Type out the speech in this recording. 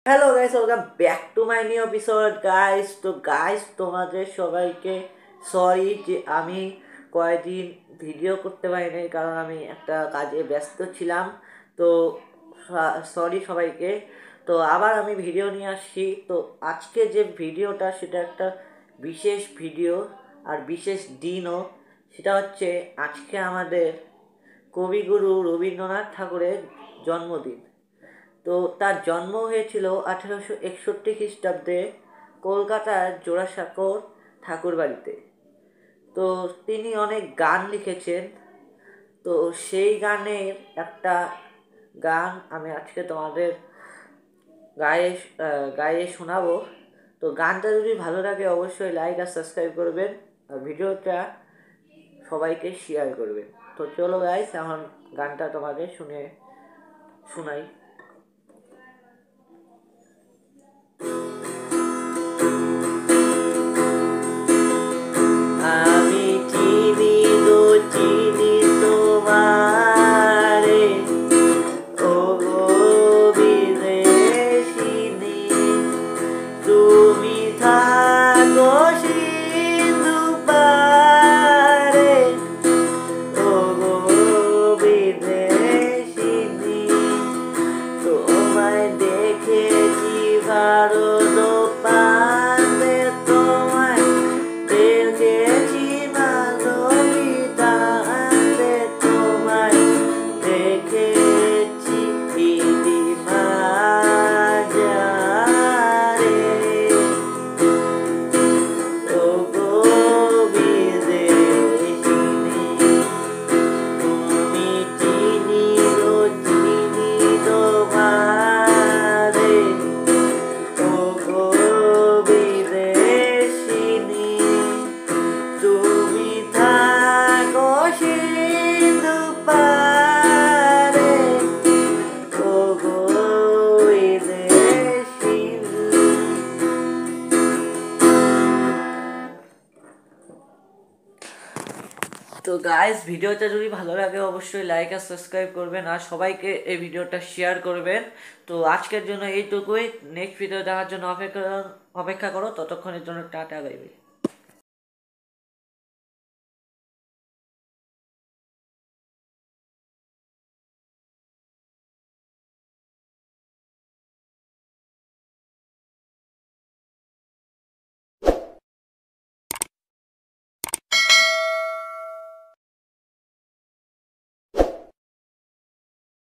Hello guys, welcome back to my new episode guys. তো guys, তোমাদের সবাইকে sorry যে আমি কয়েকদিন ভিডিও করতে পারিনি, কারণ আমি একটা কাজে ব্যস্ত ছিলাম। তো সরি সবাইকে। তো আবার আমি ভিডিও নিয়ে আসছি। তো আজকে যে ভিডিওটা সেটা একটা বিশেষ ভিডিও আর বিশেষ দিনও। সেটা হচ্ছে আজকে আমাদের কবিগুরু রবীন্দ্রনাথ ঠাকুরের জন্মদিন। তো তার জন্ম হয়েছিল 1861 খ্রিস্টাব্দে কলকাতার জোড়াসাঁকোর ঠাকুরবাড়িতে। তো তিনি অনেক গান লিখেছেন। তো সেই গানের একটা গান আমি আজকে তোমাদের গায়ে গায়ে শোনাবো। তো গানটা যদি ভালো লাগে অবশ্যই লাইক আর সাবস্ক্রাইব করবেন, আর ভিডিওটা সবাইকে শেয়ার করবেন। তো চলো গাইস, এখন গানটা তোমাদের শোনাই। আমি চিনি গো চিনি তোমারে, ও গো বিদেশিনী, তুমি থাকো সিন্ধু পারে, ও গো বিদেশিনী, তোমায় দেখেছি ভারত পানে, তোমায় দেখেছি মানবিতাতে, তোমায় দেখেছি ইতি মাঝারে, ও গো বিদেশিনী, তুমি চিনি গো চিনি তোমারে, ও গো বিদেশিনী, তুমি থাকো সিন্ধু পারে, ও গো বিদেশিনী। তো গাইস, ভিডিওটা যদি ভালো লাগে অবশ্যই লাইক আর সাবস্ক্রাইব করবেন, আর সবাইকে এই ভিডিওটা শেয়ার করবেন। তো আজকের জন্য এইটুকুই। নেক্সট ভিডিও দেখার জন্য অপেক্ষা করো। ততক্ষণের জন্য টাটা, বাই বাই।